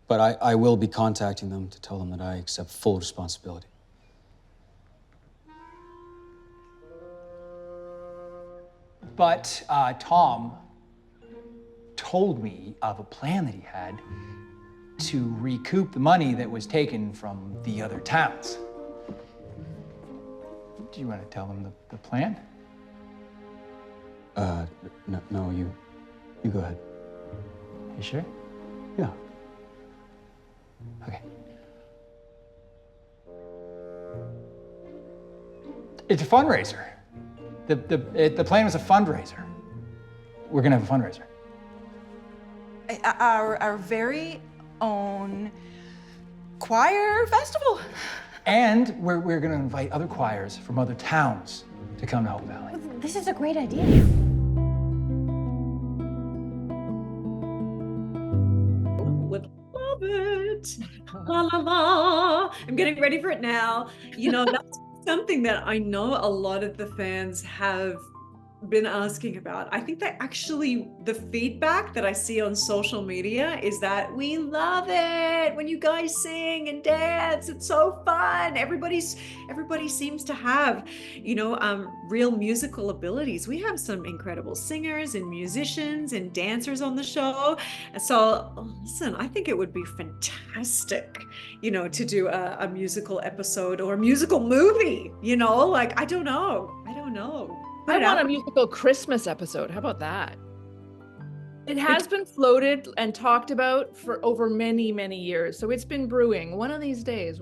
But I will be contacting them to tell them that I accept full responsibility. But Tom told me of a plan that he had to recoup the money that was taken from the other towns. Do you want to tell them the plan? No, you go ahead. You sure? Yeah. Okay. It's a fundraiser. The plan was a fundraiser. We're gonna have a fundraiser. Our very own choir festival. And we're gonna invite other choirs from other towns to come to Hope Valley. This is a great idea. Would love it. La la la. I'm getting ready for it now. You know, that's something that I know a lot of the fans have been asking about. I think that actually the feedback that I see on social media is that we love it when you guys sing and dance. It's so fun. Everybody seems to have, you know, real musical abilities. We have some incredible singers and musicians and dancers on the show. So listen, I think it would be fantastic, you know, to do a musical episode or a musical movie, you know, like, I don't know. I want a musical Christmas episode. How about that? It has been floated and talked about for over many, many years. So it's been brewing. One of these days.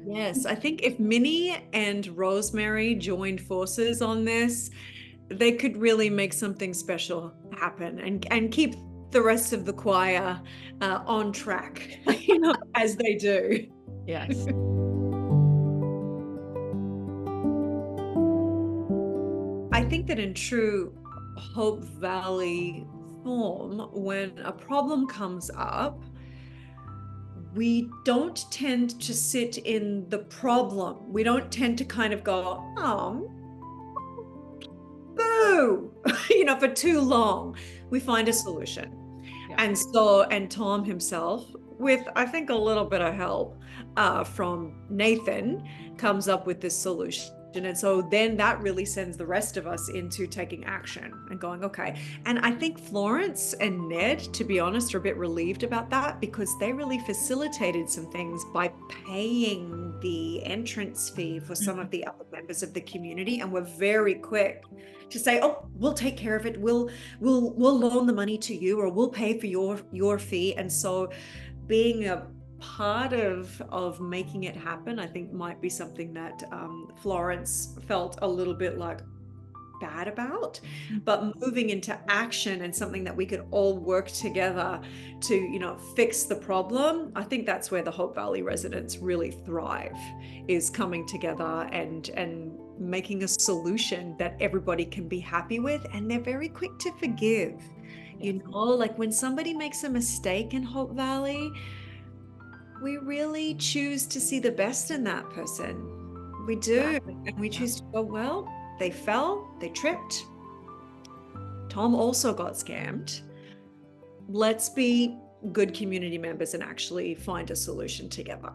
Yes, I think if Minnie and Rosemary joined forces on this, they could really make something special happen and keep the rest of the choir on track, you know, as they do. Yes. I think that in true Hope Valley form, when a problem comes up, we don't tend to sit in the problem. We don't tend to kind of go, oh, boo, you know, for too long. We find a solution. Yeah. And Tom himself, with I think a little bit of help from Nathan, comes up with this solution. And so then that really sends the rest of us into taking action and going, okay. And I think Florence and Ned, to be honest, are a bit relieved about that because they really facilitated some things by paying the entrance fee for some of the other members of the community, and were very quick to say, oh, we'll take care of it. We'll loan the money to you, or we'll pay for your fee. And so being a part of making it happen, I think, might be something that Florence felt a little bit like bad about, but moving into action and something that we could all work together to, you know, fix the problem. I think that's where the Hope Valley residents really thrive, is coming together and making a solution that everybody can be happy with, and they're very quick to forgive. You know, like when somebody makes a mistake in Hope Valley, we really choose to see the best in that person. We do. And we choose to go, well, they fell, they tripped. Tom also got scammed. Let's be good community members and actually find a solution together.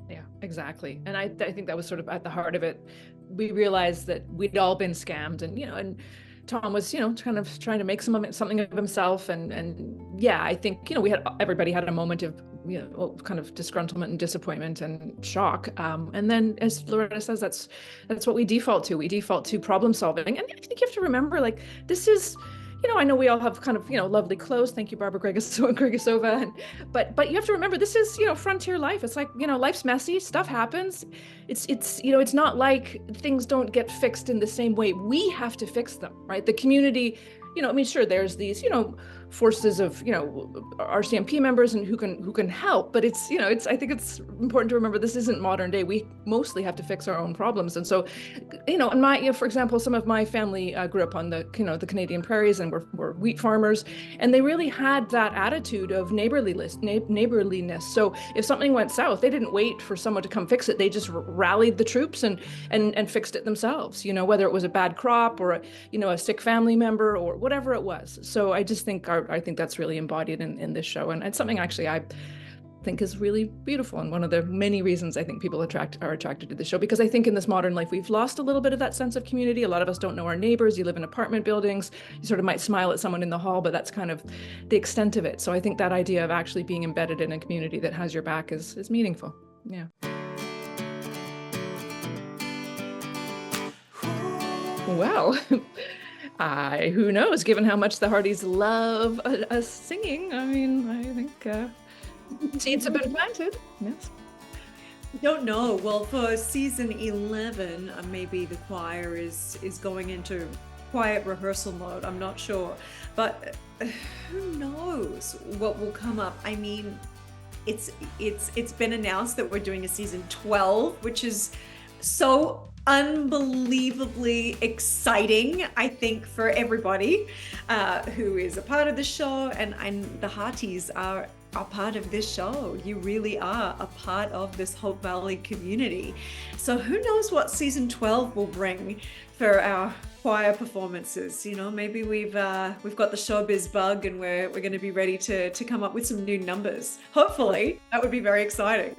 Yeah, exactly. And I think that was sort of at the heart of it. We realized that we'd all been scammed, and, you know, and Tom was, you know, kind of trying to make something of himself. And yeah, I think, you know, everybody had a moment of, you know, kind of disgruntlement and disappointment and shock. And then, as Loretta says, that's what we default to. We default to problem solving. And I think you have to remember, like, this is, you know, I know we all have kind of, you know, lovely clothes. Thank you, Barbara Gregasova. But you have to remember, this is, you know, frontier life. It's like, you know, life's messy, stuff happens. It's, you know, it's not like things don't get fixed in the same way. We have to fix them, right? The community, you know, I mean, sure, there's these, you know, forces of, you know, RCMP members and who can help, but it's, you know, I think it's important to remember this isn't modern day. We mostly have to fix our own problems. And so, you know, for example, some of my family grew up on the, you know, the Canadian prairies, and were wheat farmers, and they really had that attitude of neighborliness. So if something went south, they didn't wait for someone to come fix it. They just rallied the troops and fixed it themselves, you know, whether it was a bad crop or a, you know, a sick family member or whatever it was. So I just think I think that's really embodied in this show. And it's something actually I think is really beautiful, and one of the many reasons I think people are attracted to the show, because I think in this modern life we've lost a little bit of that sense of community. A lot of us don't know our neighbors. You live in apartment buildings, you sort of might smile at someone in the hall, but that's kind of the extent of it. So I think that idea of actually being embedded in a community that has your back is meaningful. Yeah. Well, who knows, given how much the Hardys love us singing, I mean, I think seeds have been planted. Yes. Don't know. Well, for season 11, maybe the choir is going into quiet rehearsal mode. I'm not sure, but who knows what will come up. I mean, it's been announced that we're doing a season 12, which is so unbelievably exciting, I think, for everybody who is a part of the show, and the Hearties are part of this show. You really are a part of this Hope Valley community. So who knows what season 12 will bring for our choir performances. You know, maybe we've got the showbiz bug, and we're going to be ready to come up with some new numbers. Hopefully, that would be very exciting.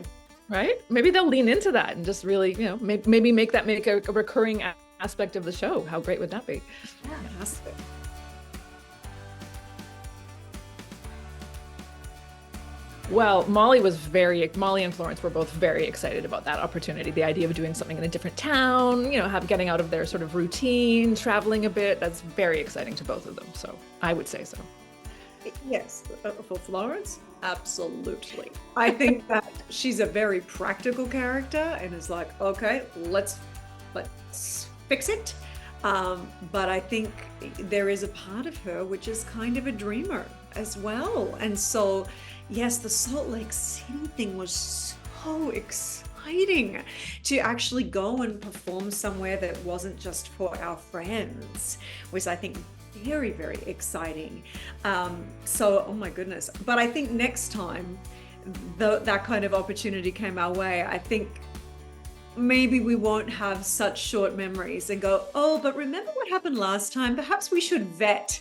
Right? Maybe they'll lean into that and just really, you know, maybe make a recurring aspect of the show. How great would that be? Fantastic. Well, Molly and Florence were both very excited about that opportunity. The idea of doing something in a different town, you know, getting out of their sort of routine, traveling a bit. That's very exciting to both of them. So I would say so. Yes, for Florence, absolutely. I think that she's a very practical character and is like, okay, let's fix it. But I think there is a part of her which is kind of a dreamer as well. And so, yes, the Salt Lake City thing was so exciting to actually go and perform somewhere that wasn't just for our friends, was, I think, very, very exciting. So, oh my goodness. But I think next time that kind of opportunity came our way, I think maybe we won't have such short memories and go, oh, but remember what happened last time? Perhaps we should vet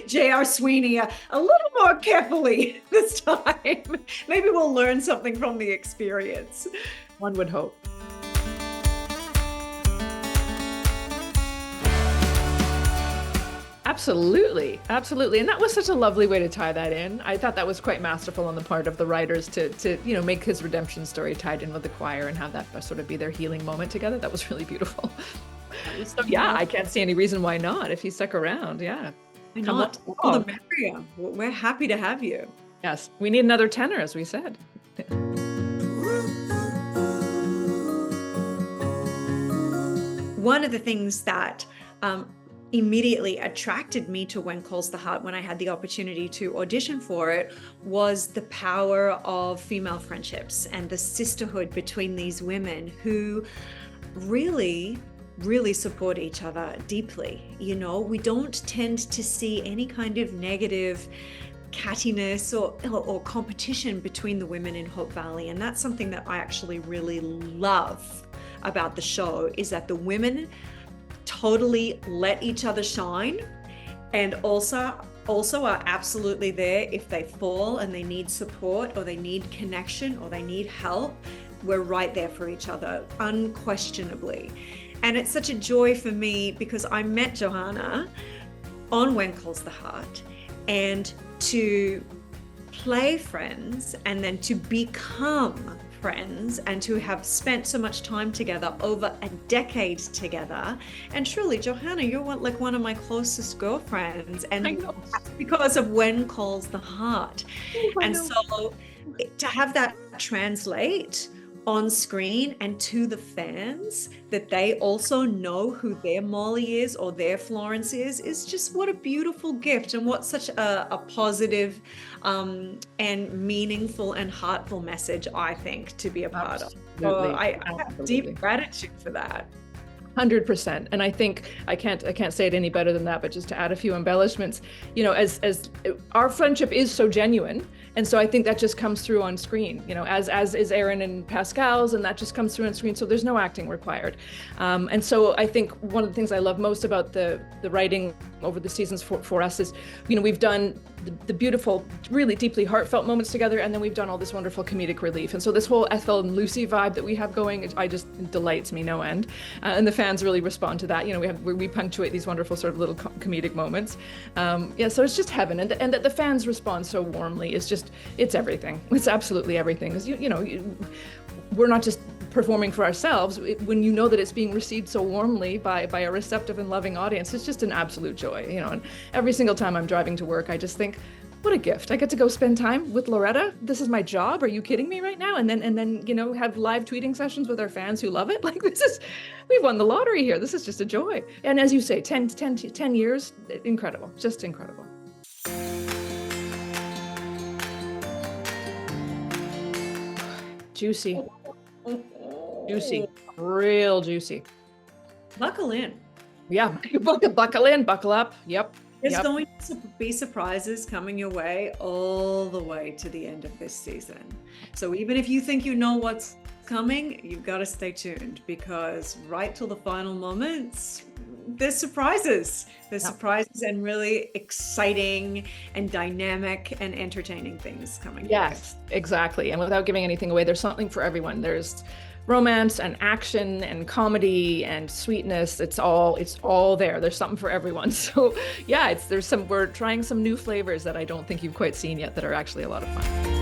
J.R. Sweeney a little more carefully this time. Maybe we'll learn something from the experience. One would hope. Absolutely. Absolutely. And that was such a lovely way to tie that in. I thought that was quite masterful on the part of the writers to you know, make his redemption story tied in with the choir and have that sort of be their healing moment together. That was really beautiful. So yeah, I can't see any reason why not if he stuck around. Yeah. Come on. All the merrier. We're happy to have you. Yes. We need another tenor, as we said. One of the things that immediately attracted me to When Calls the Heart when I had the opportunity to audition for it was the power of female friendships and the sisterhood between these women who really support each other deeply. You know, we don't tend to see any kind of negative cattiness or competition between the women in Hope Valley. And that's something that I actually really love about the show, is that the women totally let each other shine, and also are absolutely there if they fall and they need support or they need connection or they need help. We're right there for each other, unquestionably. And it's such a joy for me because I met Johannah on When Calls the Heart, and to play friends and then to become friends and to have spent so much time together, over a decade together. And truly, Johannah, you're one of my closest girlfriends, and that's because of When Calls the Heart. And so to have that translate on screen and to the fans, that they also know who their Molly is or their Florence is just what a beautiful gift, and what such a positive and meaningful and heartful message, I think, to be a part of. So I have deep gratitude for that. 100%. And I think I can't say it any better than that, but just to add a few embellishments, you know, as our friendship is so genuine. And so I think that just comes through on screen, you know, as is Aaron and Pascal's, and that just comes through on screen. So there's no acting required. And so I think one of the things I love most about the writing over the seasons for us is, we've done the beautiful, really deeply heartfelt moments together, and then we've done all this wonderful comedic relief. And so this whole Ethel and Lucy vibe that we have going, it delights me no end. And the fans really respond to that. We punctuate these wonderful sort of little comedic moments. So it's just heaven. And that the fans respond so warmly is just, it's everything. It's absolutely everything. 'Cause we're not just performing for ourselves. When you know that it's being received so warmly by a receptive and loving audience, it's just an absolute joy, and every single time I'm driving to work, I just think, what a gift. I get to go spend time with Loretta. This is my job. Are you kidding me right now? And then have live tweeting sessions with our fans who love it. Like, we've won the lottery here. This is just a joy. And as you say, 10 years, incredible, just incredible. Juicy. Juicy, real juicy. Buckle in. Yeah, buckle in, buckle up. Yep. There's going to be surprises coming your way all the way to the end of this season. So even if you think you know what's coming, you've got to stay tuned, because right till the final moments, there's surprises. There's surprises and really exciting and dynamic and entertaining things coming. Yes, exactly. And without giving anything away, there's something for everyone. There's romance and action and comedy and sweetness. It's all there. There's something for everyone. So yeah, we're trying some new flavors that I don't think you've quite seen yet that are actually a lot of fun.